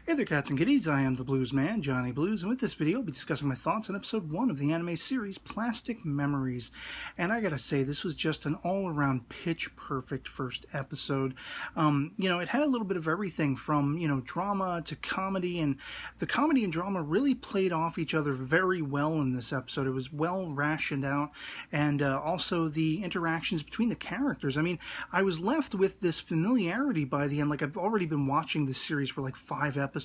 Hey there cats and kitties, I am the Blues Man, Johnny Blues, and with this video I'll be discussing my thoughts on episode 1 of the anime series, Plastic Memories. And I gotta say, this was just an all-around pitch-perfect first episode. It had a little bit of everything from, drama to comedy, and the comedy and drama really played off each other very well in this episode. It was well rationed out, and also the interactions between the characters. I mean, I was left with this familiarity by the end. Like, I've already been watching this series for like 5 episodes,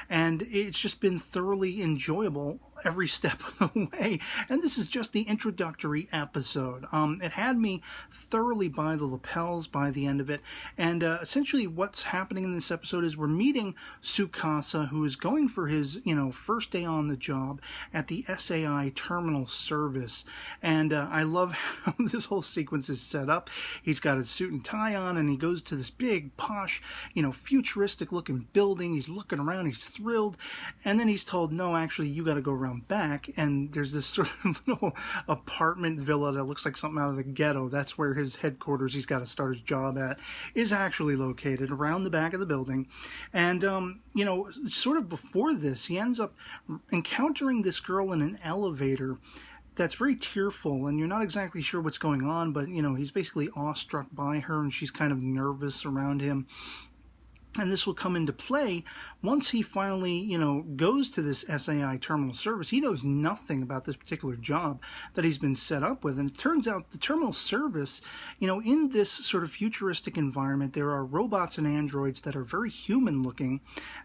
and it's just been thoroughly enjoyable every step of the way. And this is just the introductory episode. It had me thoroughly by the lapels by the end of it, and essentially what's happening in this episode is we're meeting Tsukasa, who is going for his first day on the job at the SAI terminal service. And I love how this whole sequence is set up. He's got his suit and tie on, and he goes to this big posh futuristic looking building. He's looking around, he's thrilled, and then he's told, no, actually, you got to go around back, and there's this sort of little apartment villa that looks like something out of the ghetto. That's where his headquarters, he's got to start his job at, is actually located around the back of the building. And, sort of before this, he ends up encountering this girl in an elevator that's very tearful, and you're not exactly sure what's going on, but, he's basically awestruck by her, and she's kind of nervous around him. And this will come into play once he finally, goes to this SAI terminal service. He knows nothing about this particular job that he's been set up with. And it turns out the terminal service, in this sort of futuristic environment, there are robots and androids that are very human looking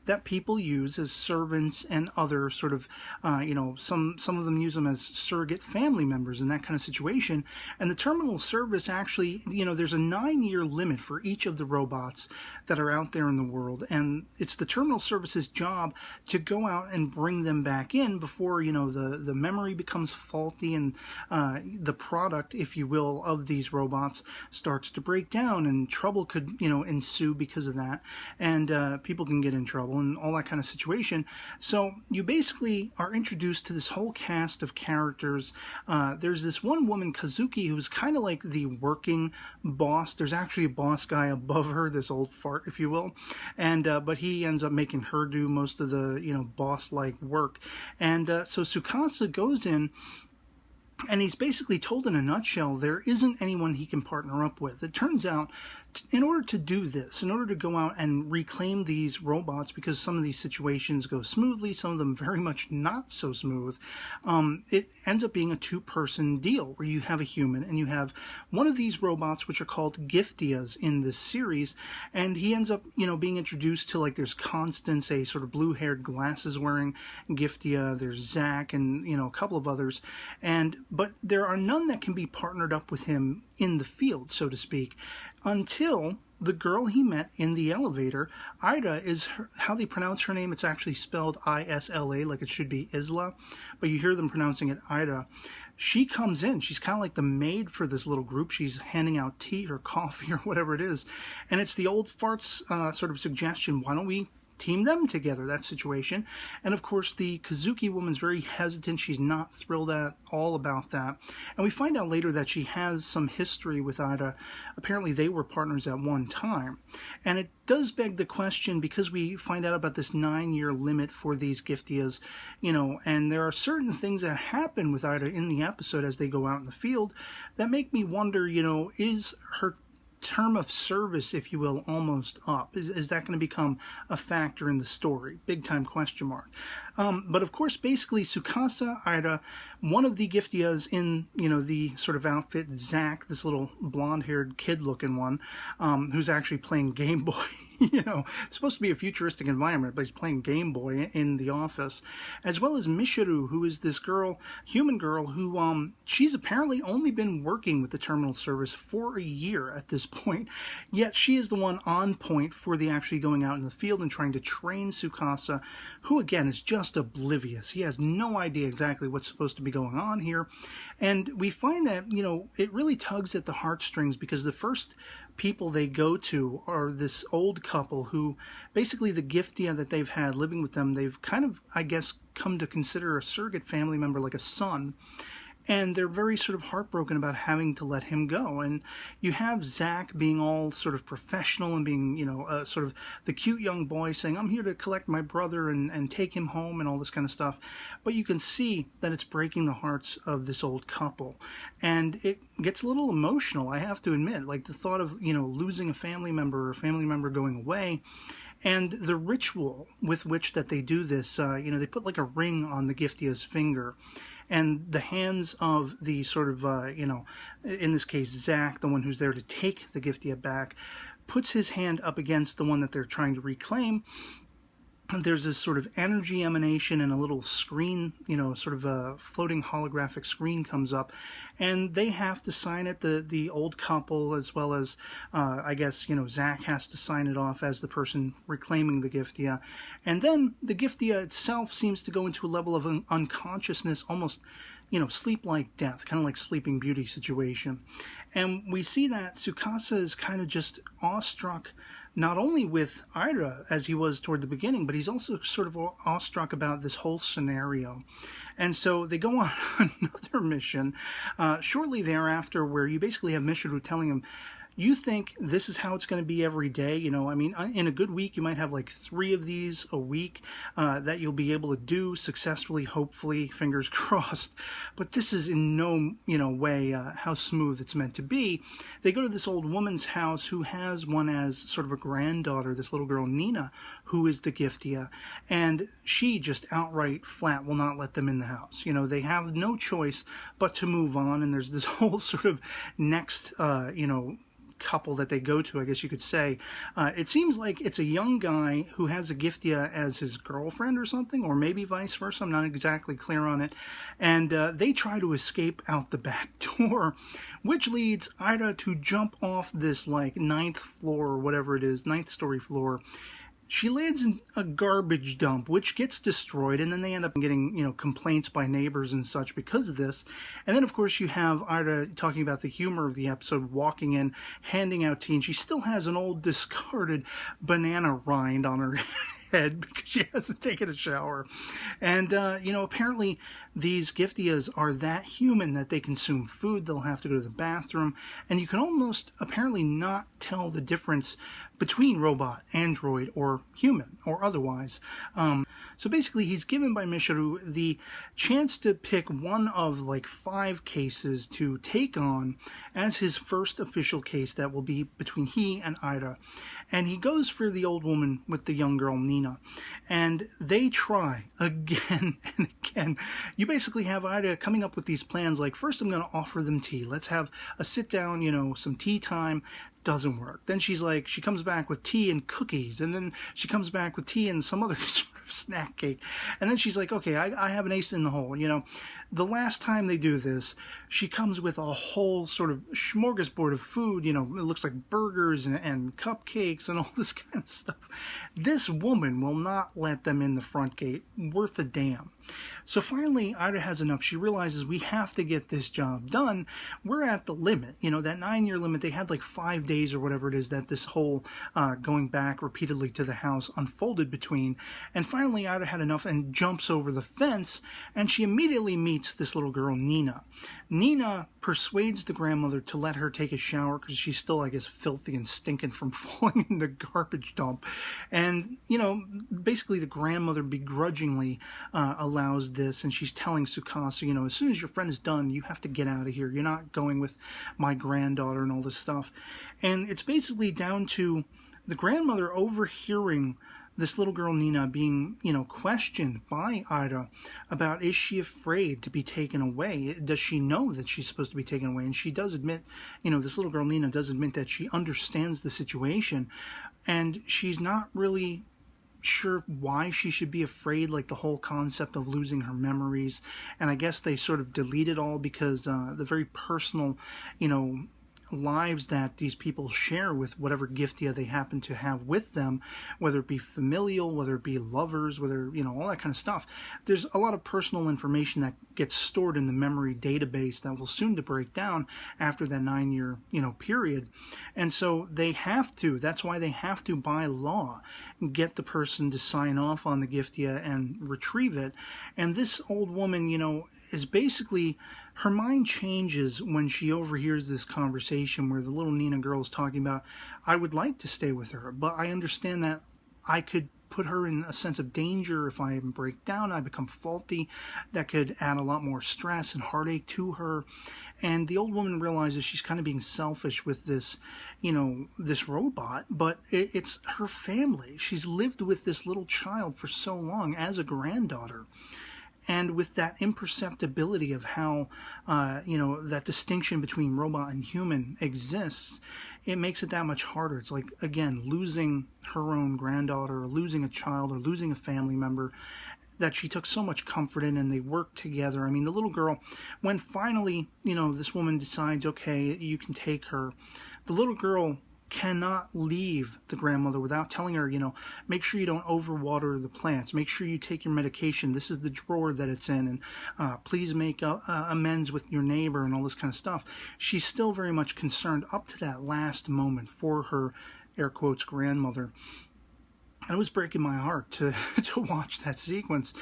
that people use as servants and other sort of, some of them use them as surrogate family members in that kind of situation. And the terminal service actually, there's a 9-year limit for each of the robots that are out there in the world, and it's the terminal service's job to go out and bring them back in before the memory becomes faulty, and the product, if you will, of these robots starts to break down, and trouble could ensue because of that, and people can get in trouble and all that kind of situation. So you basically are introduced to this whole cast of characters. There's this one woman, Kazuki, who's kind of like the working boss. There's actually a boss guy above her, this old fart, if you will. And but he ends up making her do most of the boss-like work. And so Tsukasa goes in, and he's basically told in a nutshell there isn't anyone he can partner up with. It turns out, in order to do this, in order to go out and reclaim these robots, because some of these situations go smoothly, some of them very much not so smooth, it ends up being a 2-person deal where you have a human and you have one of these robots, which are called Giftias in this series, and he ends up, being introduced to, like, there's Constance, a sort of blue-haired, glasses-wearing Giftia, there's Zach, and, a couple of others, but there are none that can be partnered up with him in the field, so to speak, until the girl he met in the elevator. Ida is how they pronounce her name. It's actually spelled I-S-L-A, like it should be Isla, but you hear them pronouncing it Ida. She comes in. She's kind of like the maid for this little group. She's handing out tea or coffee or whatever it is, and it's the old farts sort of suggestion, why don't we team them together, that situation. And of course the Kazuki woman's very hesitant. She's not thrilled at all about that, and we find out later that she has some history with Ida. Apparently they were partners at one time, and it does beg the question, because we find out about this 9-year limit for these Giftias, and there are certain things that happen with Ida in the episode as they go out in the field that make me wonder, is her term of service, if you will, almost up? Is that going to become a factor in the story? Big time question mark. But of course, basically, Tsukasa, Ida, one of the Giftias in, the sort of outfit, Zach, this little blonde-haired kid-looking one, who's actually playing Game Boy. It's supposed to be a futuristic environment, but he's playing Game Boy in the office, as well as Mishiru, who is this girl, human girl, who, she's apparently only been working with the terminal service for a year at this point, yet she is the one on point for the actually going out in the field and trying to train Tsukasa, who, again, is just oblivious. He has no idea exactly what's supposed to be going on here, and we find that, it really tugs at the heartstrings, because the first people they go to are this old couple who basically the Giftia that they've had living with them, they've kind of, I guess, come to consider a surrogate family member, like a son. and they're very sort of heartbroken about having to let him go. And you have Zack being all sort of professional and being, sort of the cute young boy saying, I'm here to collect my brother and take him home and all this kind of stuff. But you can see that it's breaking the hearts of this old couple. And it gets a little emotional, I have to admit. Like the thought of, losing a family member or a family member going away. And the ritual with which that they do this, they put like a ring on the Giftia's finger. And the hands of the sort of, in this case, Zack, the one who's there to take the Giftia back, puts his hand up against the one that they're trying to reclaim. There's this sort of energy emanation and a little screen, sort of a floating holographic screen comes up, and they have to sign it, the old couple, as well as, I guess, Zack has to sign it off as the person reclaiming the Giftia. And then the Giftia itself seems to go into a level of unconsciousness, almost, sleep like death, kind of like Sleeping Beauty situation. And we see that Tsukasa is kind of just awestruck, not only with Ida, as he was toward the beginning, but he's also sort of awestruck about this whole scenario. And so they go on another mission shortly thereafter, where you basically have Mishiru telling him, you think this is how it's going to be every day? In a good week, you might have like 3 of these a week that you'll be able to do successfully, hopefully, fingers crossed. But this is in no, way how smooth it's meant to be. They go to this old woman's house who has one as sort of a granddaughter, this little girl, Nina, who is the Giftia. And she just outright flat will not let them in the house. They have no choice but to move on. And there's this whole sort of next, couple that they go to, I guess you could say. It seems like it's a young guy who has a Giftia as his girlfriend or something, or maybe vice versa. I'm not exactly clear on it. And they try to escape out the back door, which leads Ida to jump off this like 9th floor or whatever it is, 9th story floor. She lands in a garbage dump, which gets destroyed, and then they end up getting, complaints by neighbors and such because of this. And then, of course, you have Ida talking about the humor of the episode, walking in, handing out tea, and she still has an old discarded banana rind on her head because she hasn't taken a shower. And, apparently these Giftias are that human that they consume food, they'll have to go to the bathroom, and you can almost apparently not tell the difference between robot, android, or human, or otherwise. So basically, he's given by Mishiru the chance to pick one of like 5 cases to take on as his first official case that will be between he and Ida. And he goes for the old woman with the young girl, Nina. And they try again and again. You basically have Ida coming up with these plans like, first I'm going to offer them tea. Let's have a sit down, some tea time. Doesn't work. Then she comes back with tea and cookies, and then she comes back with tea and some other sort of snack cake, and then she's like, okay, I have an ace in the hole. The last time they do this, she comes with a whole sort of smorgasbord of food. It looks like burgers and cupcakes and all this kind of stuff. This woman will not let them in the front gate worth a damn. So finally, Ida has enough. She realizes we have to get this job done. We're at the limit. That 9-year limit, they had like 5 days or whatever it is that this whole going back repeatedly to the house unfolded between. And finally, Ida had enough and jumps over the fence, and she immediately meets this little girl, Nina. Nina persuades the grandmother to let her take a shower because she's still, I guess, filthy and stinking from falling in the garbage dump. And, basically the grandmother begrudgingly allows this, and she's telling Tsukasa, as soon as your friend is done, you have to get out of here. You're not going with my granddaughter and all this stuff. And it's basically down to the grandmother overhearing this little girl, Nina, being, questioned by Ida about, is she afraid to be taken away? Does she know that she's supposed to be taken away? And she does admit, this little girl, Nina, does admit that she understands the situation, and she's not really sure why she should be afraid, like the whole concept of losing her memories. And I guess they sort of delete it all because the very personal, lives that these people share with whatever Giftia they happen to have with them, whether it be familial, whether it be lovers, whether, all that kind of stuff. There's a lot of personal information that gets stored in the memory database that will soon to break down after that 9-year, period. And so they have to, that's why they have to, by law, get the person to sign off on the gift yet and retrieve it. And this old woman, you know, is basically, her mind changes when she overhears this conversation where the little Nina girl is talking about, I would like to stay with her, but I understand that I could put her in a sense of danger if I break down, I become faulty. That could add a lot more stress and heartache to her. And the old woman realizes she's kind of being selfish with this, you know, this robot, but it's her family. She's lived with this little child for so long as a granddaughter. And with that imperceptibility of how, you know, that distinction between robot and human exists, it makes it that much harder. It's like, again, losing her own granddaughter, or losing a child, or losing a family member that she took so much comfort in, and they worked together. I mean, the little girl, when finally, you know, this woman decides, okay, you can take her, the little girl cannot leave the grandmother without telling her, you know, make sure you don't overwater the plants, make sure you take your medication, this is the drawer that it's in, and please make amends with your neighbor, and all this kind of stuff. She's still very much concerned up to that last moment for her, air quotes, grandmother. And it was breaking my heart to watch that sequence.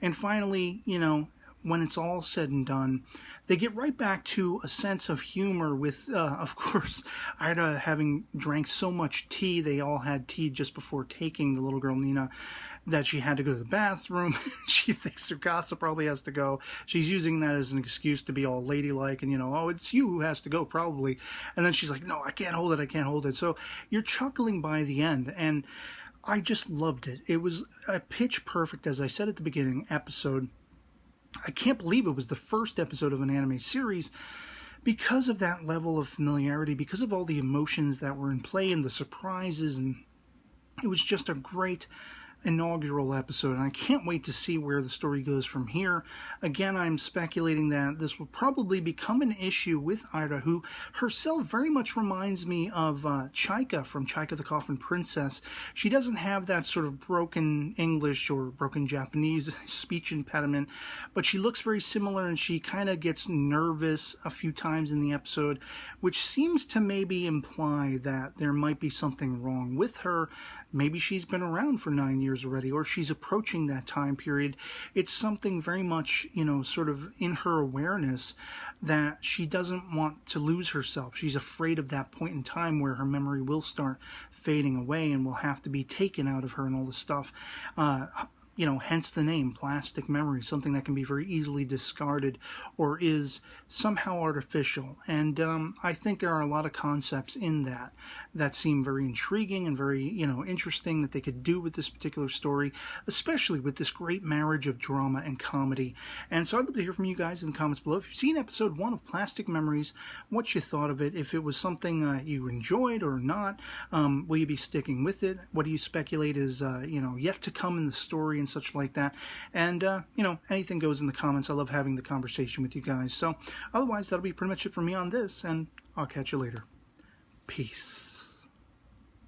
And finally, you know, when it's all said and done, they get right back to a sense of humor with, of course, Ida having drank so much tea. They all had tea just before taking the little girl, Nina, that she had to go to the bathroom. She thinks her gossip probably has to go. She's using that as an excuse to be all ladylike and, you know, oh, it's you who has to go, probably. And then she's like, no, I can't hold it, I can't hold it. So you're chuckling by the end, and I just loved it. It was a pitch perfect, as I said at the beginning, episode. I can't believe it was the first episode of an anime series because of that level of familiarity, because of all the emotions that were in play and the surprises, and it was just a great inaugural episode, and I can't wait to see where the story goes from here. Again, I'm speculating that this will probably become an issue with Ida, who herself very much reminds me of Chaika from Chaika the Coffin Princess. She doesn't have that sort of broken English or broken Japanese speech impediment, but she looks very similar, and she kind of gets nervous a few times in the episode, which seems to maybe imply that there might be something wrong with her. Maybe she's been around for 9 years already, or she's approaching that time period. It's something very much, you know, sort of in her awareness that she doesn't want to lose herself. She's afraid of that point in time where her memory will start fading away and will have to be taken out of her and all this stuff. You know, hence the name, plastic memory, something that can be very easily discarded or is somehow artificial. And I think there are a lot of concepts in that seem very intriguing and very, you know, interesting that they could do with this particular story, especially with this great marriage of drama and comedy. And so I'd love to hear from you guys in the comments below. If you've seen episode 1 of Plastic Memories, what you thought of it, if it was something you enjoyed or not, will you be sticking with it? What do you speculate is, you know, yet to come in the story and such like that? And, you know, anything goes in the comments. I love having the conversation with you guys. So otherwise, that'll be pretty much it for me on this, and I'll catch you later. Peace.